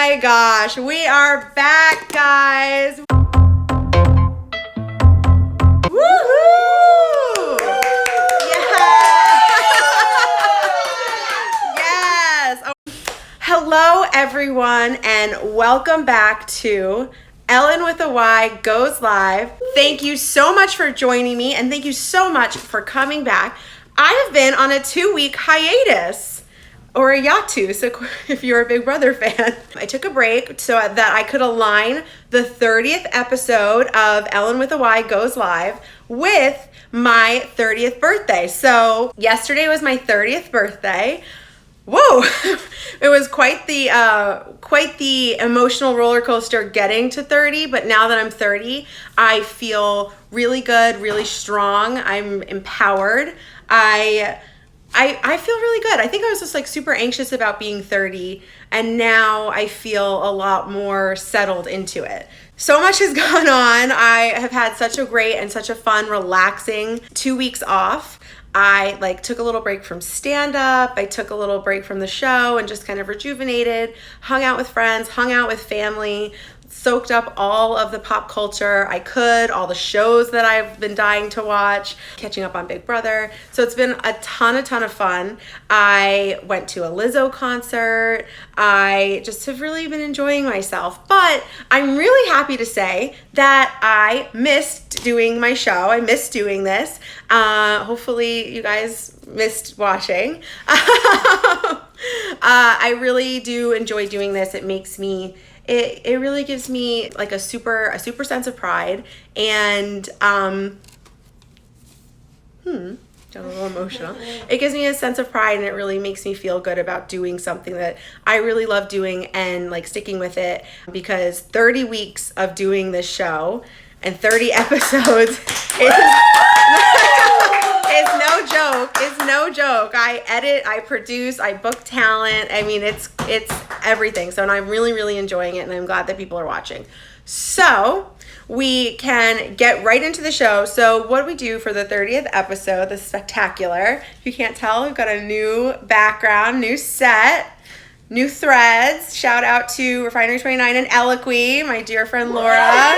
my gosh, we are back, guys. Woohoo! Yes. Oh. Hello, everyone, and welcome back to ELLYNWITHAY Goes Live. Thank you so much for joining me, and thank you so much for coming back. I have been on a 2-week hiatus, or a hiatus, if you're a Big Brother fan. I took a break so that I could align the 30th episode of ELLYNWITHAY Goes Live with my 30th birthday. So yesterday was my 30th birthday. Whoa, it was quite the emotional roller coaster getting to 30, but now that I'm 30, I feel really good, really strong. I'm empowered. I feel really good. I think I was just like super anxious about being 30, and now I feel a lot more settled into it. So much has gone on. I have had such a great and such a fun, relaxing 2 weeks off. I took a little break from stand-up. I took a little break from the show and just kind of rejuvenated, hung out with friends, hung out with family, soaked up all of the pop culture I could, all the shows that I've been dying to watch, catching up on Big Brother. So it's been a ton of fun. I went to a Lizzo concert. I just have really been enjoying myself. But I'm really happy to say that I missed doing my show. I missed doing this. Hopefully you guys missed watching. I really do enjoy doing this. It makes me It really gives me like a super sense of pride, and got a little emotional. It gives me a sense of pride, and it really makes me feel good about doing something that I really love doing and like sticking with it, because 30 weeks of doing this show and 30 episodes is it's no joke. I edit, I produce, I book talent. I mean, it's everything. So, and I'm really enjoying it, and I'm glad that people are watching. So we can get right into the show. So what we do for the 30th episode, the spectacular, if you can't tell, we've got a new background, new set, new threads. Shout out to Refinery 29 and Ellyn, my dear friend Laura.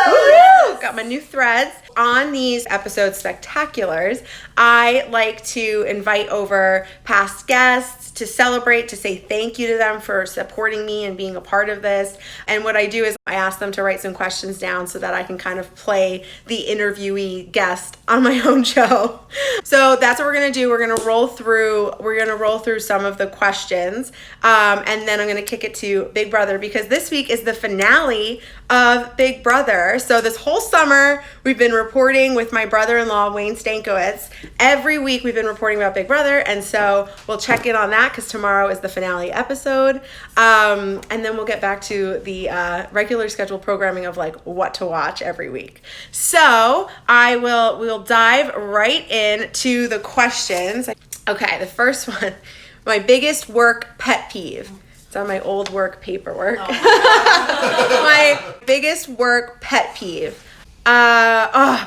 Woo! Got my new threads. On these episode spectaculars, I like to invite over past guests to celebrate, to say thank you to them for supporting me and being a part of this. And what I do is I ask them to write some questions down so that I can kind of play the interviewee guest on my own show. So that's what we're gonna do. We're gonna roll through some of the questions, and then I'm gonna kick it to Big Brother, because this week is the finale of Big Brother. So this whole summer we've been reporting with my brother-in-law Wayne Stankewicz. Every week we've been reporting about Big Brother, and so we'll check in on that because tomorrow is the finale episode, and then we'll get back to the regular scheduled programming of like what to watch every week. So we'll dive right into the questions. Okay, the first one, my biggest work pet peeve. It's on my old work paperwork. Oh. My biggest work pet peeve.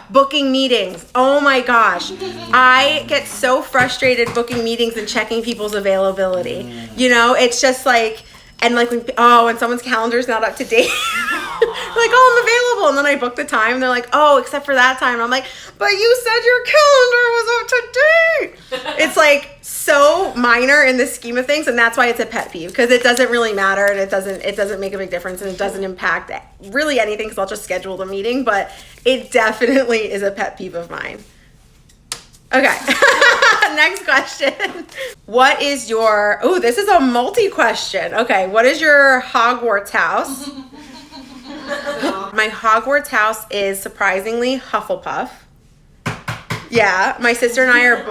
Booking meetings. Oh my gosh. I get so frustrated booking meetings and checking people's availability. You know, it's just like, and like when someone's calendar's not up to date, like, oh, I'm available, and then I book the time, and they're like, oh, except for that time. And I'm like, but you said your calendar was up to date. It's like so minor in the scheme of things, and that's why it's a pet peeve, because it doesn't really matter, and it doesn't make a big difference, and it doesn't impact really anything, because I'll just schedule the meeting, but it definitely is a pet peeve of mine. Okay. Next question. What is your, this is a multi-question. Okay, what is your Hogwarts house? My Hogwarts house is surprisingly Hufflepuff. Yeah, my sister and I are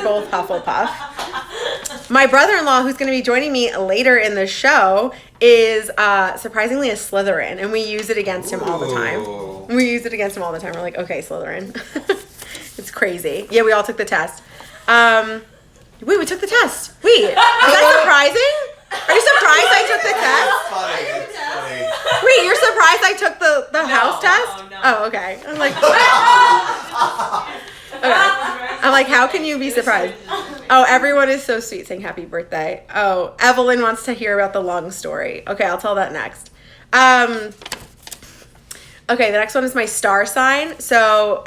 both Hufflepuff. My brother-in-law, who's going to be joining me later in the show, is surprisingly a Slytherin, and we use it against him all the time. We're like, okay, Slytherin. It's crazy. Yeah, we all took the test. Wait, we took the test. Wait, is that surprising? Are you surprised I took the test? Funny. Wait, you're surprised I took the house test? No. Oh, okay. I'm like, okay. I'm like, how can you be surprised? Oh, everyone is so sweet saying happy birthday. Oh, Evelyn wants to hear about the lung story. Okay, I'll tell that next. Okay, the next one is my star sign. So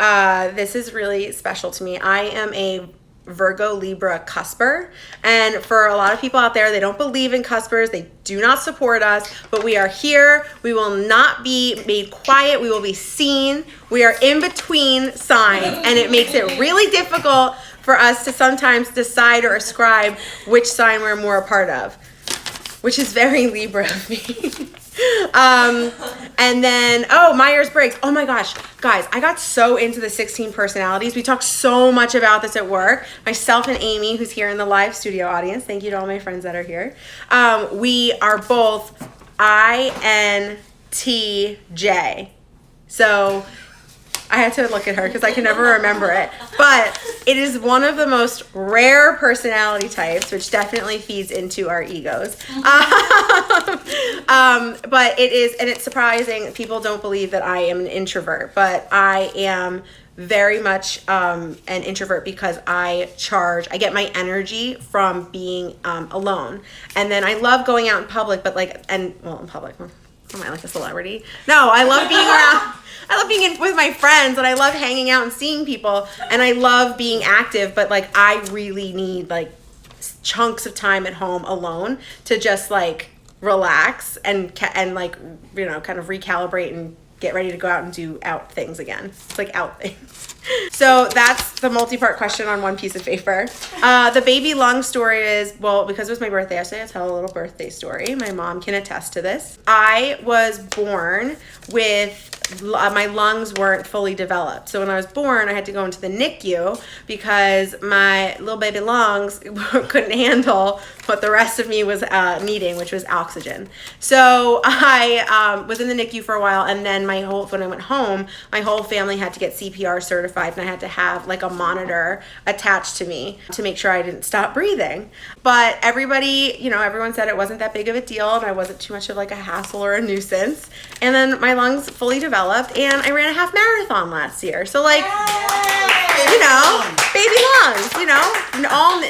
this is really special to me. I am a Virgo Libra cusper, and for a lot of people out there, they don't believe in cuspers. They do not support us, but we are here. We will not be made quiet. We will be seen. We are in between signs, and it makes it really difficult for us to sometimes decide or ascribe which sign we're more a part of, which is very Libra of me. And then, oh, Myers-Briggs. Oh my gosh, guys, I got so into the 16 personalities. We talked so much about this at work. Myself and Amy, who's here in the live studio audience. Thank you to all my friends that are here. We are both INTJ. So I had to look at her because I can never remember it. But it is one of the most rare personality types, which definitely feeds into our egos. But it is, and it's surprising. People don't believe that I am an introvert, but I am very much an introvert because I get my energy from being alone. And then I love going out in public, but in public. Am I like a celebrity? No, I love being around. I love being with my friends, and I love hanging out and seeing people, and I love being active, but I really need chunks of time at home alone to just relax and kind of recalibrate and get ready to go out and do out things again. It's out things. So that's the multi-part question on one piece of paper. The baby lung story is, because it was my birthday yesterday, I'll tell a little birthday story. My mom can attest to this. I was born with, my lungs weren't fully developed. So when I was born, I had to go into the NICU because my little baby lungs couldn't handle what the rest of me was needing, which was oxygen. So I was in the NICU for a while, and then when I went home, my whole family had to get CPR certified, and I had to have a monitor attached to me to make sure I didn't stop breathing. But everyone said it wasn't that big of a deal, and I wasn't too much of a hassle or a nuisance. And then my lungs fully developed, and I ran a half marathon last year. So baby lungs,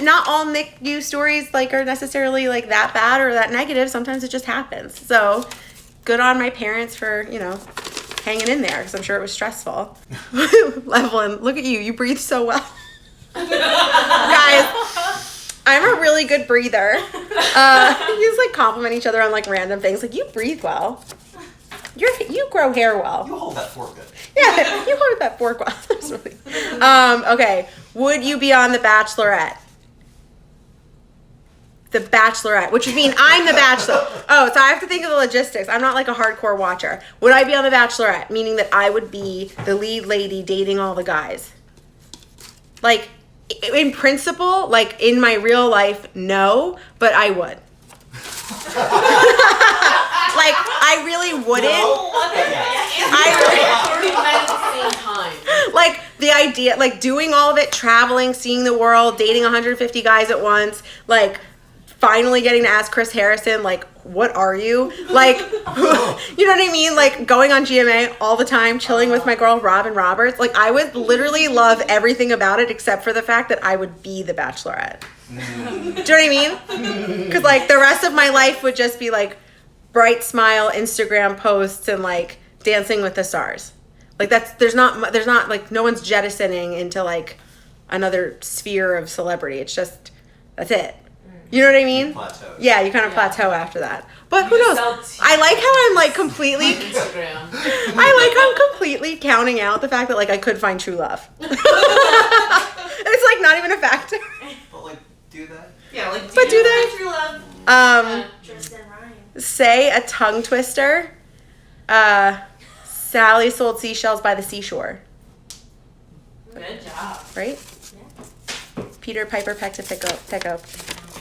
not all NICU stories are necessarily that bad or that negative. Sometimes it just happens. So good on my parents for, hanging in there, because I'm sure it was stressful. Evelyn, look at you. You breathe so well. Guys, I'm a really good breather. You just compliment each other on random things. You breathe well. You grow hair well. You hold that fork good. Yeah, you hold that fork well. Okay. Would you be on The Bachelorette? The Bachelorette, which would mean I'm the Bachelor. Oh, so I have to think of the logistics. I'm not a hardcore watcher. Would I be on The Bachelorette? Meaning that I would be the lead lady dating all the guys. In principle, in my real life, no, but I would. I really wouldn't. No. The idea, doing all of it, traveling, seeing the world, dating 150 guys at once, finally getting to ask Chris Harrison, what are you? You know what I mean? Going on GMA all the time, chilling with my girl Robin Roberts. I would literally love everything about it except for the fact that I would be the Bachelorette. Do you know what I mean? Because the rest of my life would just be bright smile Instagram posts and Dancing with the Stars. There's not no one's jettisoning into another sphere of celebrity. It's just, that's it. You know what I mean? Plateau. Yeah, you kind of plateau after that. But who knows? I like how I'm completely Instagram. I like how I'm completely counting out the fact that I could find true love. It's not even a factor. But do that. Yeah, But do that. True love. Tristan Ryan. Say a tongue twister. Sally sold seashells by the seashore. Good job. Right? Yeah. Peter Piper picked a pickle.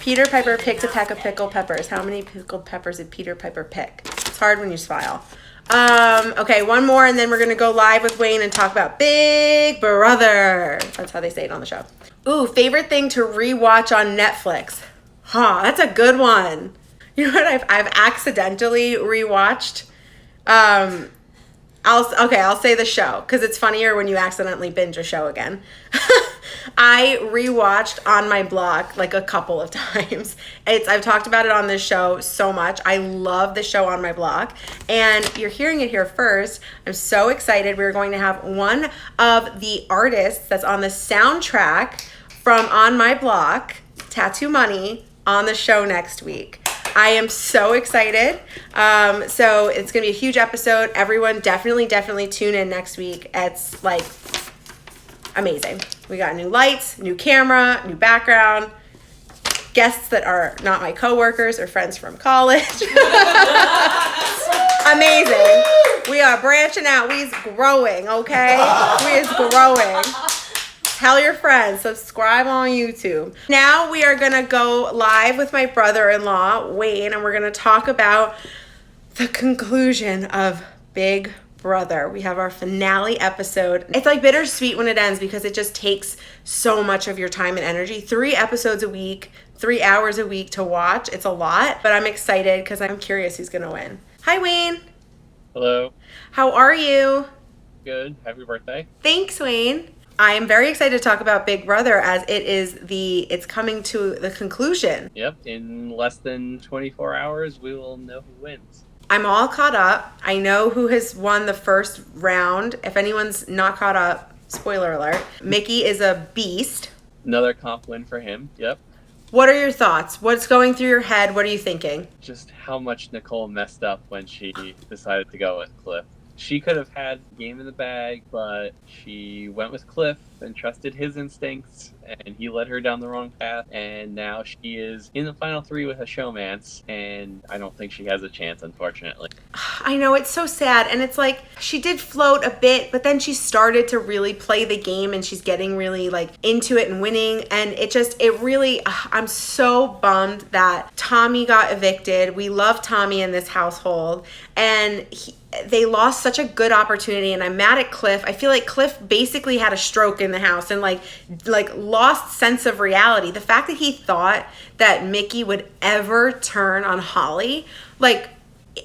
Peter Piper picked a peck of pickled peppers. How many pickled peppers did Peter Piper pick? It's hard when you smile. Okay, one more, and then we're going to go live with Wayne and talk about Big Brother. That's how they say it on the show. Ooh, favorite thing to rewatch on Netflix. That's a good one. You know what? I've accidentally rewatched. I'll say the show because it's funnier when you accidentally binge a show again. I rewatched On My Block like a couple of times. I've talked about it on this show so much. I love the show On My Block, and you're hearing it here first. I'm so excited. We're going to have one of the artists that's on the soundtrack from On My Block, Tattoo Money, on the show next week. I am so excited. So it's going to be a huge episode. Everyone definitely tune in next week. It's like amazing. We got new lights, new camera, new background, guests that are not my coworkers or friends from college. Amazing. We are branching out. We's growing, okay? We is growing. Tell your friends, subscribe on YouTube. Now we are gonna go live with my brother-in-law, Wayne, and we're gonna talk about the conclusion of Big Brother. We have our finale episode. It's like bittersweet when it ends because it just takes so much of your time and energy. 3 episodes a week, 3 hours a week to watch. It's a lot, but I'm excited because I'm curious who's gonna win. Hi, Wayne. Hello. How are you? Good. Happy birthday. Thanks, Wayne. I am very excited to talk about Big Brother as it's coming to the conclusion. Yep. In less than 24 hours, we will know who wins. I'm all caught up. I know who has won the first round. If anyone's not caught up, spoiler alert, Mickey is a beast. Another comp win for him. Yep. What are your thoughts? What's going through your head? What are you thinking? Just how much Nicole messed up when she decided to go with Cliff. She could have had the game in the bag, but she went with Cliff and trusted his instincts, and he led her down the wrong path, and now she is in the final 3 with a showmance, and I don't think she has a chance, unfortunately. I know, it's so sad, and it's like, she did float a bit, but then she started to really play the game, and she's getting really, like, into it and winning, and I'm so bummed that Tommy got evicted. We love Tommy in this household, and they lost such a good opportunity, and I'm mad at Cliff. I feel like Cliff basically had a stroke in the house and like lost sense of reality. The fact that he thought that Mickey would ever turn on Holly, like,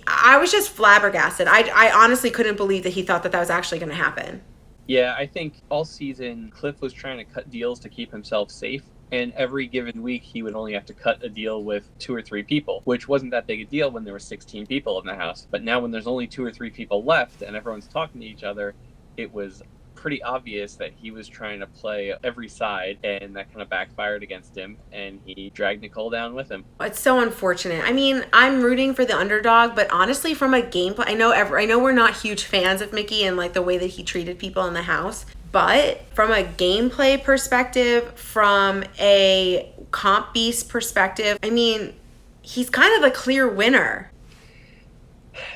I was just flabbergasted. I honestly couldn't believe that he thought that was actually going to happen. Yeah, I think all season Cliff was trying to cut deals to keep himself safe. And every given week, he would only have to cut a deal with 2 or 3 people, which wasn't that big a deal when there were 16 people in the house. But now when there's only 2 or 3 people left and everyone's talking to each other, it was pretty obvious that he was trying to play every side, and that kind of backfired against him, and he dragged Nicole down with him. It's so unfortunate. I mean, I'm rooting for the underdog, but honestly, from a gameplay, I know we're not huge fans of Mickey and like the way that he treated people in the house. But from a gameplay perspective, from a comp beast perspective, I mean, he's kind of a clear winner.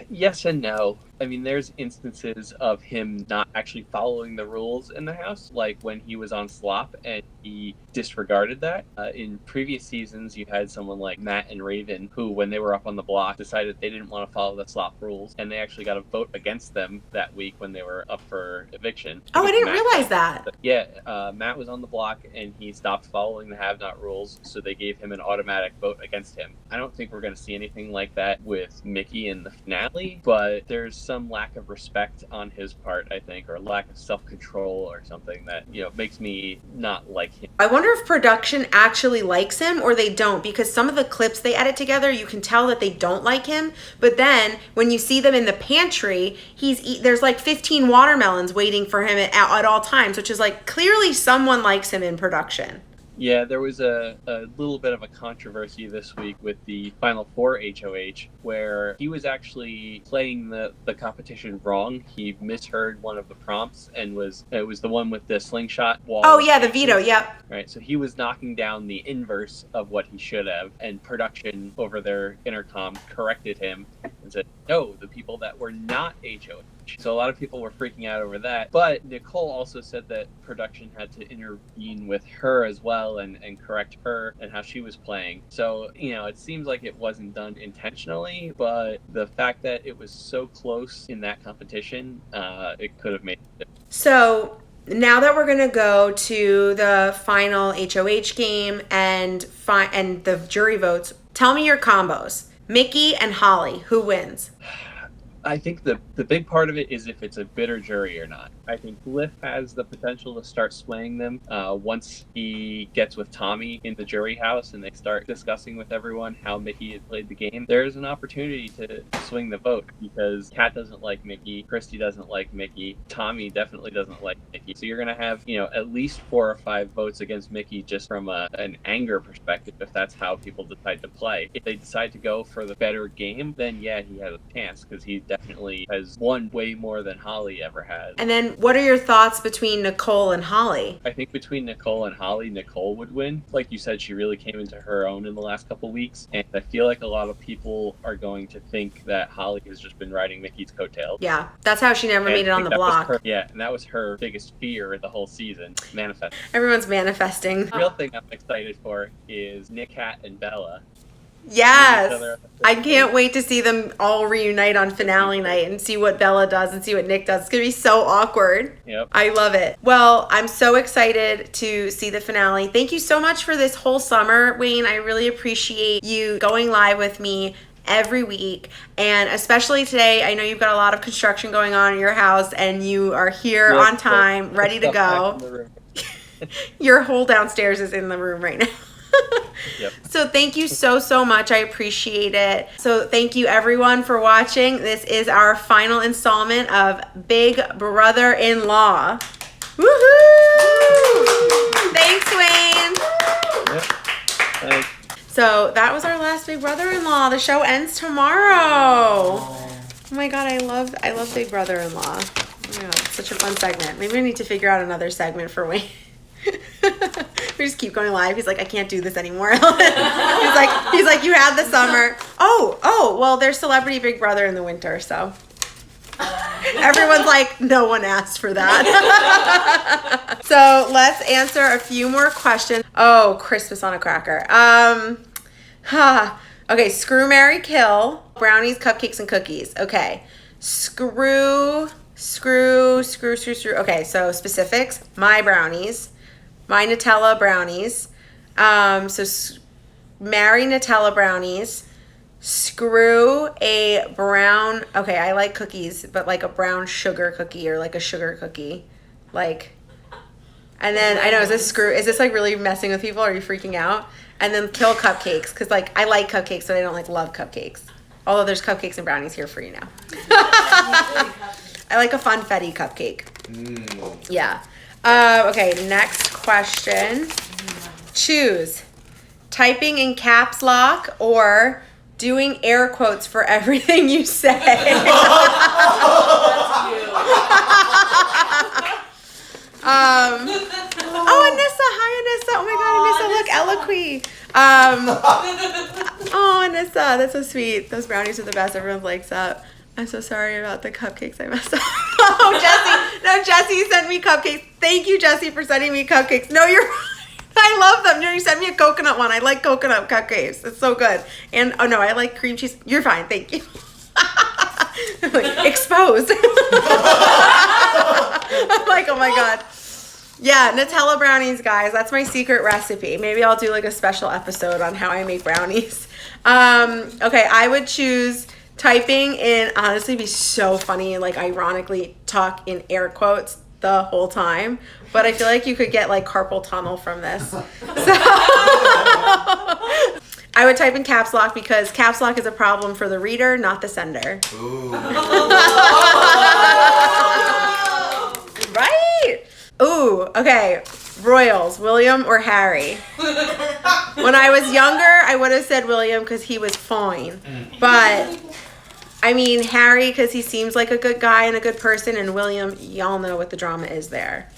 Yes and no. I mean, there's instances of him not actually following the rules in the house, like when he was on Slop and he disregarded that. In previous seasons, you had someone like Matt and Raven who, when they were up on the block, decided they didn't want to follow the Slop rules, and they actually got a vote against them that week when they were up for eviction. Oh, I didn't realize that. Yeah, Matt was on the block and he stopped following the have-not rules, so they gave him an automatic vote against him. I don't think we're going to see anything like that with Mickey in the finale, but there's some lack of respect on his part, I think, or lack of self-control or something that, makes me not like him. I wonder if production actually likes him or they don't, because some of the clips they edit together, you can tell that they don't like him, but then when you see them in the pantry, there's like 15 watermelons waiting for him at all times, which is like, clearly someone likes him in production. Yeah, there was a little bit of a controversy this week with the Final Four HOH, where he was actually playing the competition wrong. He misheard one of the prompts and it was the one with the slingshot wall. Oh yeah, the veto, yep. Right, so he was knocking down the inverse of what he should have, and production over their intercom corrected him and said, no, the people that were not HOH. So a lot of people were freaking out over that. But Nicole also said that production had to intervene with her as well and correct her and how she was playing. So, it seems like it wasn't done intentionally, but the fact that it was so close in that competition, it could have made a difference. So now that we're going to go to the final HOH game and the jury votes, tell me your combos. Mickey and Holly, who wins? I think the big part of it is if it's a bitter jury or not. I think Cliff has the potential to start swaying them once he gets with Tommy in the jury house and they start discussing with everyone how Mickey had played the game. There's an opportunity to swing the vote because Kat doesn't like Mickey, Christy doesn't like Mickey, Tommy definitely doesn't like Mickey. So you're going to have, at least 4 or 5 votes against Mickey just from an anger perspective if that's how people decide to play. If they decide to go for the better game, then yeah, he has a chance because he definitely has won way more than Holly ever has. And then what are your thoughts between Nicole and Holly? I think between Nicole and Holly, Nicole would win. Like you said, she really came into her own in the last couple weeks, and I feel like a lot of people are going to think that Holly has just been riding Mickey's coattails. Yeah, that's how she never made it on the block. And that was her biggest fear the whole season, manifest. Everyone's manifesting. The real thing I'm excited for is Nick, Kat, and Bella. Yes, I can't wait to see them all reunite on finale night and see what Bella does and see what Nick does. It's gonna be so awkward. Yep. I love it. Well, I'm so excited to see the finale. Thank you so much for this whole summer, Wayne. I really appreciate you going live with me every week, and especially today. I know you've got a lot of construction going on in your house and you are here on time, ready to go. Your whole downstairs is in the room right now. Yep. So thank you so much. I appreciate it. So thank you everyone for watching. This is our final installment of Big Brother-in-Law. Woohoo! Thanks, Wayne. Yep. Thanks. So that was our last Big Brother-in-Law. The show ends tomorrow. Oh my god, I love Big Brother-in-Law. Oh my god, it's such a fun segment. Maybe we need to figure out another segment for Wayne. We just keep going live. He's like, I can't do this anymore. he's like, you had the summer. Oh, well, there's Celebrity Big Brother in the winter, so everyone's like, no one asked for that. So let's answer a few more questions. Oh, Christmas on a cracker. Okay, screw, marry, kill. Brownies, cupcakes, and cookies. Okay, screw. Okay, so specifics. My brownies. My Nutella brownies. Marry Nutella brownies. Screw a brown. Okay, I like cookies, but like a brown sugar cookie or like a sugar cookie. And then I know, is this like really messing with people? Are you freaking out? And then kill cupcakes because like I like cupcakes, but I don't like love cupcakes. Although there's cupcakes and brownies here for you now. I like a funfetti cupcake. Yeah. Okay, next question. Choose typing in caps lock or doing air quotes for everything you say. Anissa. Hi, Anissa. Oh my god, Anissa, look, Eloquy. Oh, Anissa, that's so sweet. Those brownies are the best. Everyone likes that. I'm so sorry about the cupcakes I messed up. Oh, Jessie. No, Jessie sent me cupcakes. Thank you, Jessie, for sending me cupcakes. No, you're right. I love them. No, you sent me a coconut one. I like coconut cupcakes. It's so good. And, oh, no, I like cream cheese. You're fine. Thank you. Like, exposed. I'm like, oh, my God. Yeah, Nutella brownies, guys. That's my secret recipe. Maybe I'll do, like, a special episode on how I make brownies. Okay, I would choose... typing in, honestly, be so funny and like ironically talk in air quotes the whole time, but I feel like you could get like carpal tunnel from this. So I would type in caps lock because caps lock is a problem for the reader, not the sender. Ooh. Right? Ooh, okay. Royals, William or Harry? When I was younger, I would have said William because he was fine. But, I mean, Harry because he seems like a good guy and a good person, and William, y'all know what the drama is there.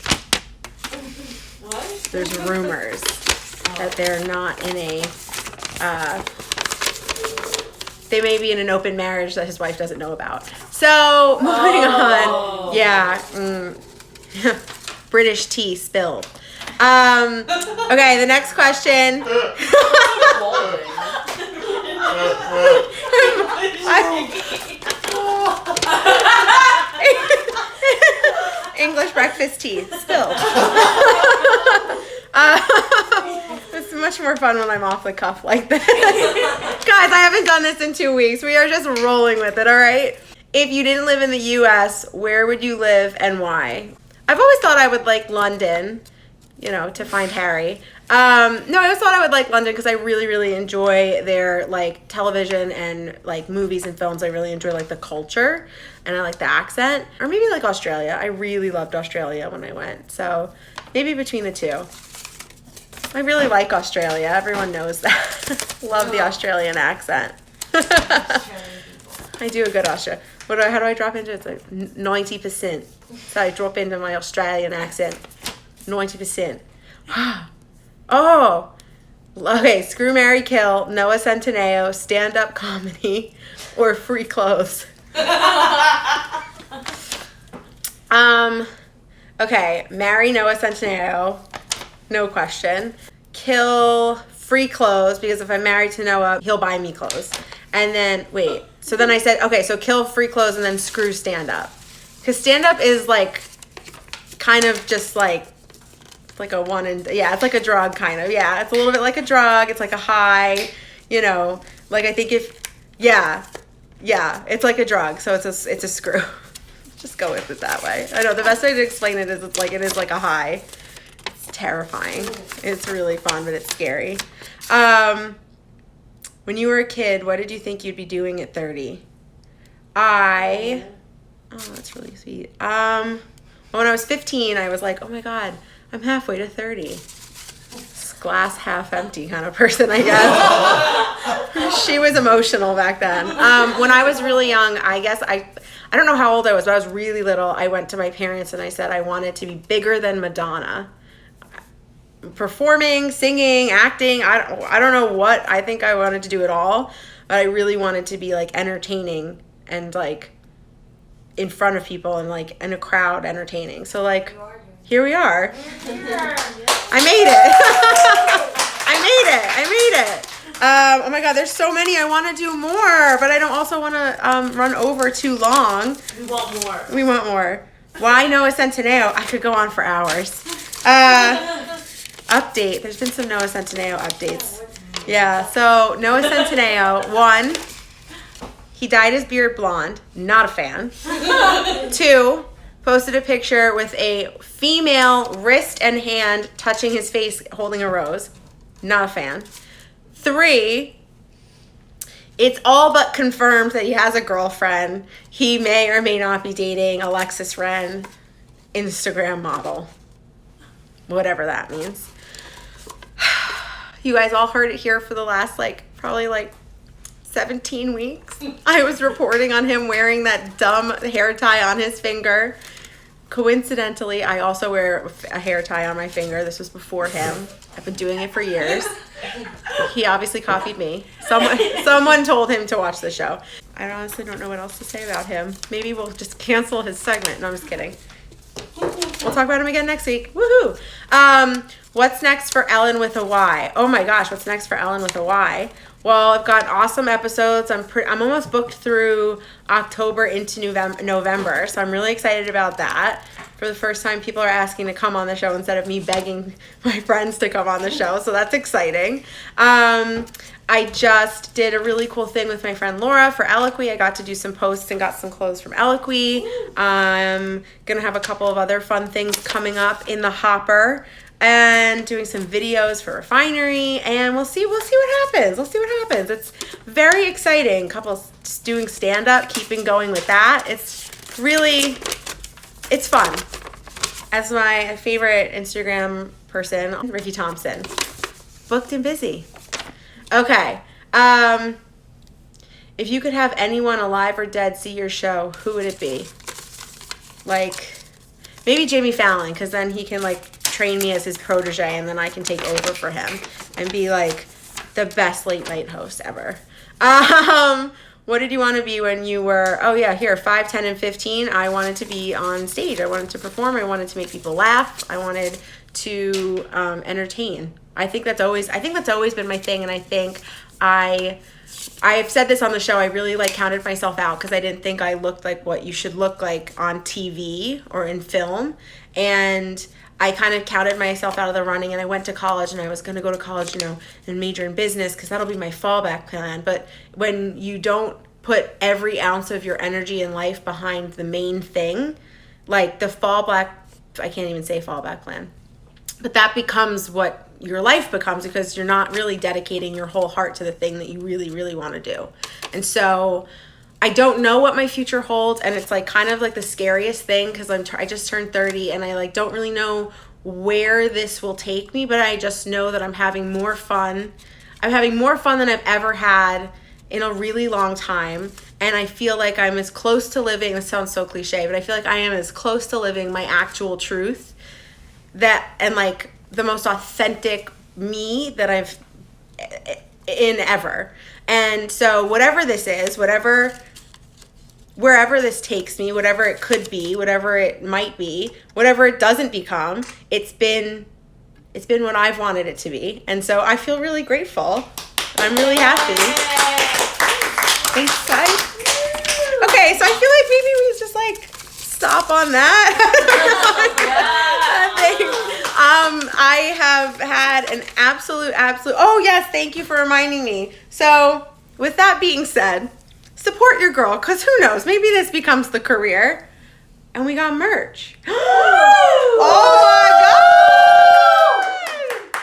What? There's rumors that they're not in a, they may be in an open marriage that his wife doesn't know about. So, moving on. Yeah. British tea spilled. Okay, the next question. English breakfast tea spilled. It's much more fun when I'm off the cuff like this. Guys, I haven't done this in 2 weeks. We are just rolling with it, all right? If you didn't live in the US, where would you live and why? I've always thought I would like London, you know, to find Harry. No, I always thought I would like London because I really, really enjoy their like television and like movies and films. I really enjoy like the culture and I like the accent. Or maybe like Australia. I really loved Australia when I went. So maybe between the two. I really like Australia. Everyone knows that. Love the Australian accent. I do a good Australia. How do I drop into it? It's like 90%. So I drop into my Australian accent. 90%. Oh, okay. Screw, marry, kill. Noah Centineo, stand-up comedy, or free clothes. Okay. Marry Noah Centineo, no question. Kill free clothes because if I'm married to Noah, he'll buy me clothes. And then wait. So then I said, okay, so kill free clothes and then screw stand-up, because stand-up is like kind of just like a one and yeah, it's like a drug kind of. Yeah, it's a little bit like a drug. It's like a high, you know, like I think if yeah, it's like a drug. So it's a screw. Just go with it that way. I know the best way to explain it is it is like a high. It's terrifying. It's really fun, but it's scary. When you were a kid, what did you think you'd be doing at 30? Oh, that's really sweet. When I was 15, I was like, oh my God, I'm halfway to 30. Glass half empty kind of person, I guess. She was emotional back then. When I was really young, I guess I don't know how old I was, but I was really little. I went to my parents and I said I wanted to be bigger than Madonna. Performing, singing, acting, I don't know what. I think I wanted to do it all, but I really wanted to be like entertaining and like in front of people and like in a crowd entertaining. So like here we are. I made it. I made it. Oh my God, there's so many. I want to do more, but I don't also want to run over too long. We want more. Why Noah Centineo? I could go on for hours. Update. There's been some Noah Centineo updates. Yeah, so Noah Centineo, 1, he dyed his beard blonde. Not a fan. 2, posted a picture with a female wrist and hand touching his face holding a rose. Not a fan. 3, it's all but confirmed that he has a girlfriend. He may or may not be dating Alexis Wren, Instagram model. Whatever that means. You guys all heard it here for the last probably 17 weeks. I was reporting on him wearing that dumb hair tie on his finger. Coincidentally, I also wear a hair tie on my finger. This was before him. I've been doing it for years. He obviously copied me. Someone told him to watch the show. I honestly don't know what else to say about him. Maybe we'll just cancel his segment. No, I'm just kidding. We'll talk about him again next week. Woohoo! What's next for Ellyn with a Y? Oh my gosh, what's next for Ellyn with a Y? Well, I've got awesome episodes. I'm almost booked through October into November, so I'm really excited about that. For the first time, people are asking to come on the show instead of me begging my friends to come on the show, so that's exciting. I just did a really cool thing with my friend Laura for ELLYNWITHAY. I got to do some posts and got some clothes from ELLYNWITHAY. I'm going to have a couple of other fun things coming up in the hopper and doing some videos for Refinery, and we'll see what happens. It's very exciting. Couples just doing stand-up, keeping going with that. It's fun. As my favorite Instagram person, Ricky Thompson. Booked and busy. Okay. If you could have anyone alive or dead see your show, who would it be? Maybe Jimmy Fallon, because then he can train me as his protege, and then I can take over for him and be the best late night host ever. What did you want to be when you were, 5, 10, and 15? I wanted to be on stage. I wanted to perform. I wanted to make people laugh. I wanted to entertain. I think that's always been my thing, and I think I've said this on the show. I really counted myself out because I didn't think I looked like what you should look like on TV or in film, and I kind of counted myself out of the running, and I went to college, and I was going to go to college, and major in business because that'll be my fallback plan. But when you don't put every ounce of your energy and life behind the main thing, like the fallback, I can't even say fallback plan, but that becomes what your life becomes because you're not really dedicating your whole heart to the thing that you really, really want to do. And so I don't know what my future holds, and it's like kind of like the scariest thing because I just turned 30 and I like don't really know where this will take me, but I just know that I'm having more fun. I'm having more fun than I've ever had in a really long time, and I feel like I'm as close to living, this sounds so cliche, but I feel like I am as close to living my actual truth that, and like the most authentic me that I've in ever. And so whatever this is, wherever this takes me, whatever it could be, whatever it might be, whatever it doesn't become, it's been what I've wanted it to be. And so I feel really grateful. I'm really happy. Thanks, guys. Okay, so I feel like maybe we just like stop on that. I have had an absolute, oh yes, thank you for reminding me. So with that being said, support your girl, because who knows, maybe this becomes the career. And we got merch. Oh my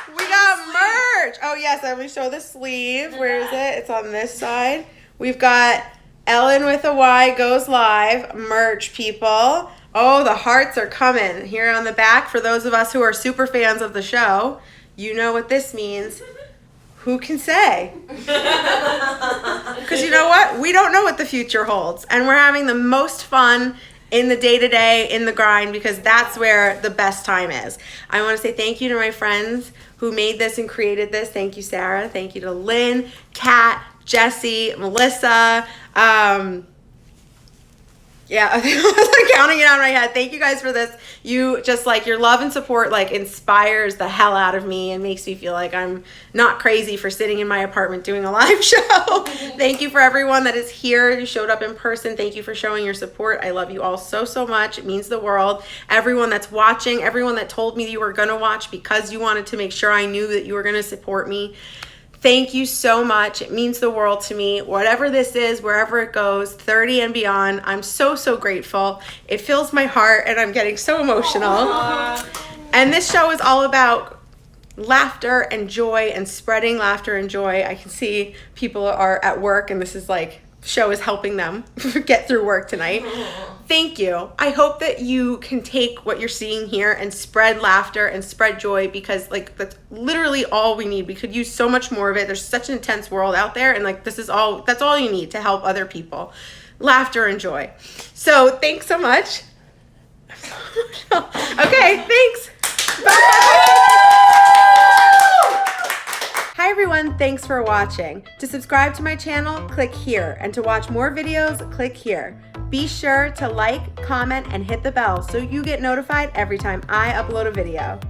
God! We got merch. Oh yes, let me show the sleeve. Where is it? It's on this side. We've got Ellyn with a Y goes live merch, people. Oh, the hearts are coming here on the back. For those of us who are super fans of the show, you know what this means. Who can say? Because you know what? We don't know what the future holds. And we're having the most fun in the day-to-day, in the grind, because that's where the best time is. I want to say thank you to my friends who made this and created this. Thank you, Sarah. Thank you to Lynn, Kat, Jesse, Melissa. Yeah, I was like counting it out in my head. Thank you guys for this. You just like your love and support like inspires the hell out of me and makes me feel like I'm not crazy for sitting in my apartment doing a live show. Thank you for everyone that is here who showed up in person. Thank you for showing your support. I love you all so, so much. It means the world. Everyone that's watching, everyone that told me you were going to watch because you wanted to make sure I knew that you were going to support me. Thank you so much. It means the world to me. Whatever this is, wherever it goes, 30 and beyond, I'm so, so grateful. It fills my heart and I'm getting so emotional. Aww. And this show is all about laughter and joy and spreading laughter and joy. I can see people are at work and this is like, show is helping them get through work tonight. Thank you. I hope that you can take what you're seeing here and spread laughter and spread joy, because like that's literally all we need. We could use so much more of it. There's such an intense world out there, and like that's all you need to help other people. Laughter and joy. So thanks so much. Okay, thanks. Bye. Hi everyone, thanks for watching. To subscribe to my channel, click here, and to watch more videos, click here. Be sure to like, comment, and hit the bell so you get notified every time I upload a video.